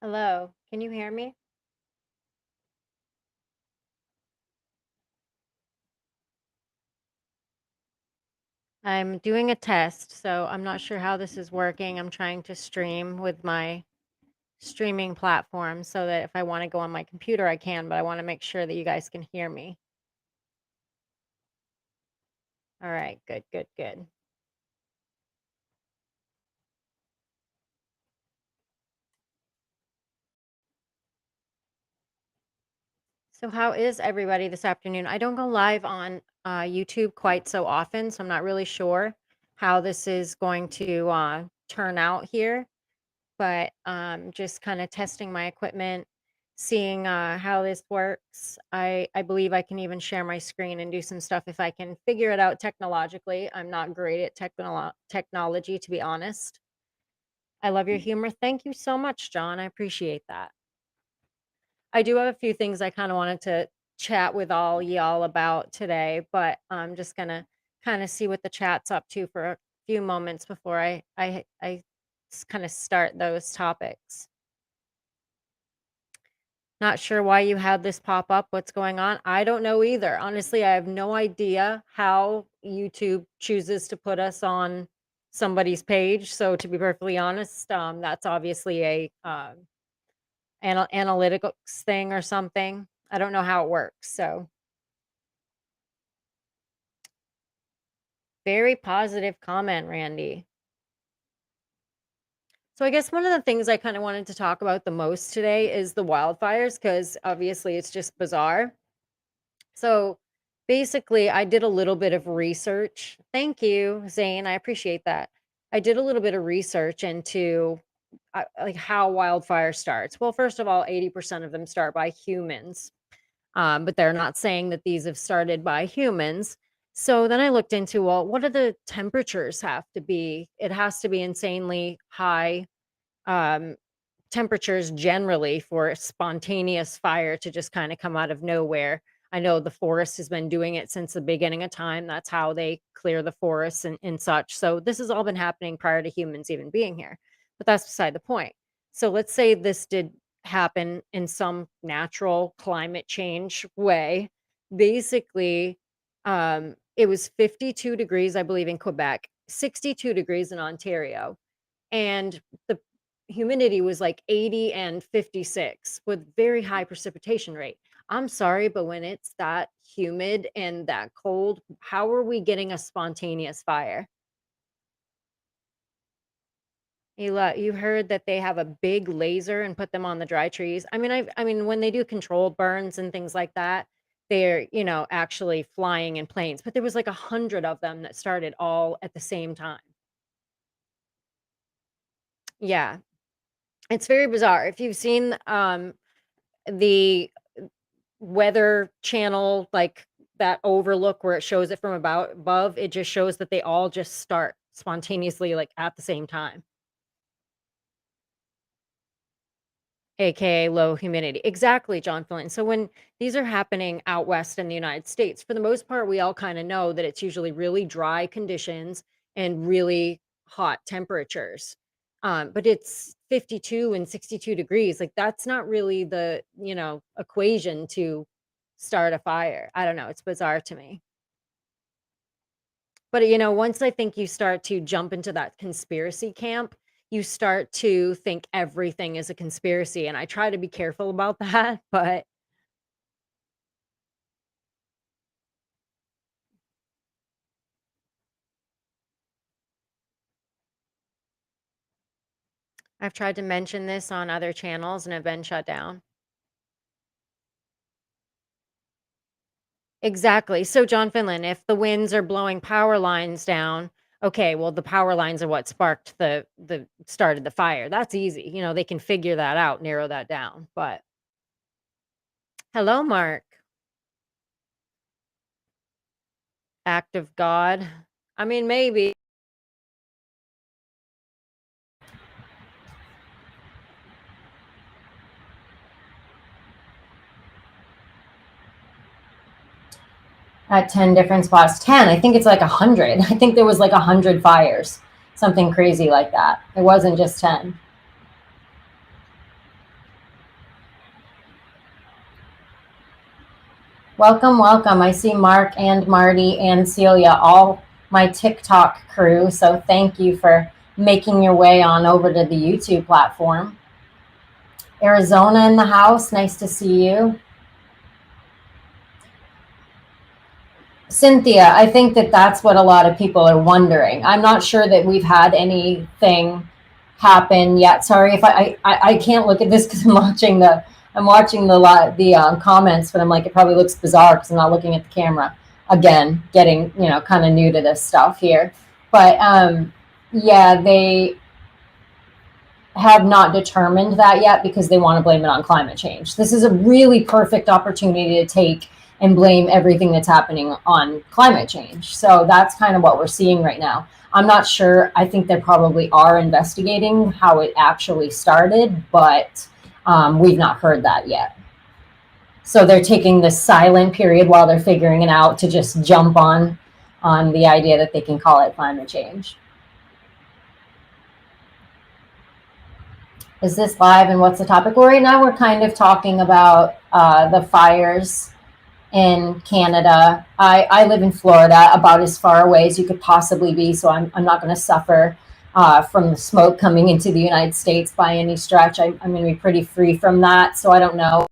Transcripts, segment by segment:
Hello, can you hear me? I'm doing a test, so I'm not sure how this is working. I'm trying to stream with my streaming platform so that if I want to go on my computer, I can, but I want to make sure that you guys can hear me. All right, good, good, good. So, how is everybody this afternoon? I don't go live on YouTube quite so often, so I'm not really sure how this is going to turn out here. But just kind of testing my equipment, seeing how this works. I believe I can even share my screen and do some stuff if I can figure it out technologically. I'm not great at technology, to be honest. I love your humor. Thank you so much, John. I appreciate that. I do have a few things I kind of wanted to chat with all y'all about today, but I'm just gonna kind of see what the chat's up to for a few moments before I kind of start those topics. Not sure why you had this pop up. What's going on? I don't know either. Honestly, I have no idea how YouTube chooses to put us on somebody's page. So to be perfectly honest, that's obviously a analytics thing or something. I don't know how it works. So very positive comment, Randy. So I guess one of the things I kind of wanted to talk about the most today is the wildfires because obviously it's just bizarre. So basically, I did a little bit of research. Thank you, Zane. I appreciate that. I did a little bit of research into like how wildfire starts. Well, first of all, 80% of them start by humans, but they're not saying that these have started by humans. So then I looked into, well, what do the temperatures have to be? It has to be insanely high um, temperatures generally for spontaneous fire to just kind of come out of nowhere. I know the forest has been doing it since the beginning of time. That's how they clear the forests and such. So this has all been happening prior to humans even being here. But that's beside the point. So let's say this did happen in some natural climate change way. Basically, it was 52 degrees, I believe, in Quebec, 62 degrees in Ontario. And the humidity was like 80 and 56 with very high precipitation rate. I'm sorry, but when it's that humid and that cold, how are we getting a spontaneous fire? You heard that they have a big laser and put them on the dry trees. I mean, when they do controlled burns and things like that, they're, actually flying in planes, but there was like 100 of them that started all at the same time. Yeah, it's very bizarre. If you've seen the weather channel, like that overlook where it shows it from about above, it just shows that they all just start spontaneously, like at the same time, aka low humidity. Exactly, John Flynn. So when these are happening out west in the United States, for the most part, we all kind of know that it's usually really dry conditions and really hot temperatures. But it's 52 and 62 degrees. Like that's not really the, equation to start a fire. I don't know. It's bizarre to me. But, once I think you start to jump into that conspiracy camp, you start to think everything is a conspiracy, and I try to be careful about that, but I've tried to mention this on other channels and have been shut down. Exactly. So, John Finland, if the winds are blowing power lines down, okay, well, the power lines are what sparked the started the fire. That's easy. They can figure that out, narrow that down. But hello, Mark. Act of God. I mean, maybe. At 10 different spots. 10. I think it's like 100. I think there was like 100 fires. Something crazy like that. It wasn't just 10. Welcome, welcome. I see Mark and Marty and Celia, all my TikTok crew. So thank you for making your way on over to the YouTube platform. Arizona in the house. Nice to see you. Cynthia, I think that that's what a lot of people are wondering. I'm not sure that we've had anything happen yet. Sorry if I can't look at this because I'm watching the comments, but I'm like, it probably looks bizarre because I'm not looking at the camera. Again, getting kind of new to this stuff here, but yeah, they have not determined that yet because they want to blame it on climate change. This is a really perfect opportunity to take and blame everything that's happening on climate change. So that's kind of what we're seeing right now. I'm not sure. I think they probably are investigating how it actually started, but we've not heard that yet. So they're taking this silent period while they're figuring it out to just jump on the idea that they can call it climate change. Is this live and what's the topic? Well, right now we're kind of talking about the fires in Canada. I live in Florida, about as far away as you could possibly be, so I'm not going to suffer from the smoke coming into the United States by any stretch. I'm going to be pretty free from that, so I don't know.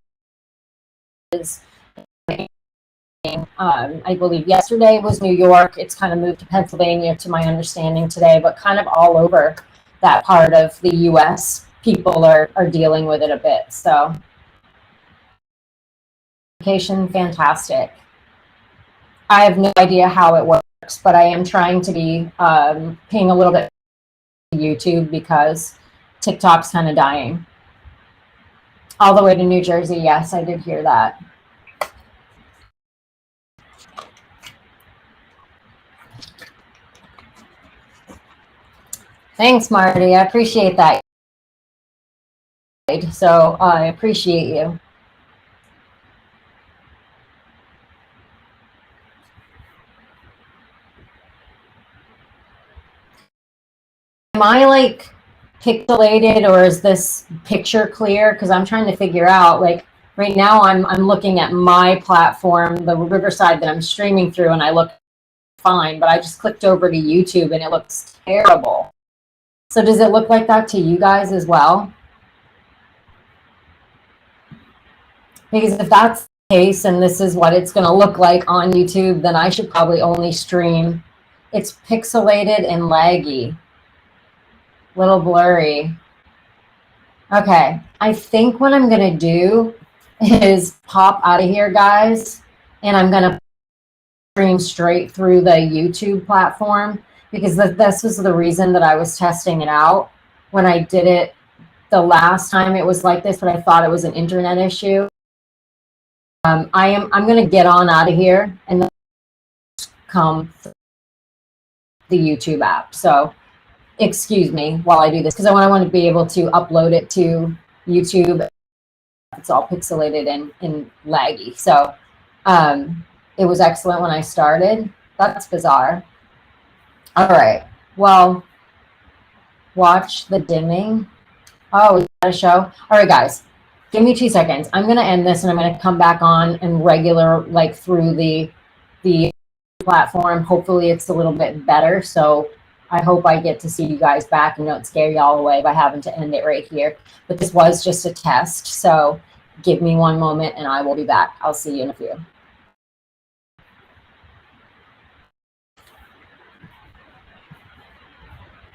I believe yesterday was New York. It's kind of moved to Pennsylvania, to my understanding today, but kind of all over that part of the U.S. people are dealing with it a bit. So, fantastic. I have no idea how it works, but I am trying to be paying a little bit to YouTube because TikTok's kind of dying. All the way to New Jersey. Yes, I did hear that. Thanks, Marty. I appreciate that. So I appreciate you. Am I like pixelated or is this picture clear? Because I'm trying to figure out, like, right now I'm looking at my platform, the Riverside that I'm streaming through, and I look fine, but I just clicked over to YouTube and it looks terrible. So does it look like that to you guys as well? Because if that's the case and this is what it's going to look like on YouTube, then I should probably only stream. It's pixelated and laggy. Little blurry. Okay, I think what I'm going to do is pop out of here, guys, and I'm going to stream straight through the YouTube platform because this was the reason that I was testing it out. When I did it the last time it was like this, but I thought it was an internet issue. I'm going to get on out of here and come the YouTube app. So excuse me while I do this because I want to be able to upload it to YouTube. It's all pixelated and laggy. So it was excellent when I started. That's bizarre. All right. Well, watch the dimming. Oh, we got a show. All right, guys. Give me 2 seconds. I'm going to end this and I'm going to come back on and regular, like through the platform. Hopefully it's a little bit better. So I hope I get to see you guys back and don't scare y'all away by having to end it right here. But this was just a test. So give me 1 moment and I will be back. I'll see you in a few.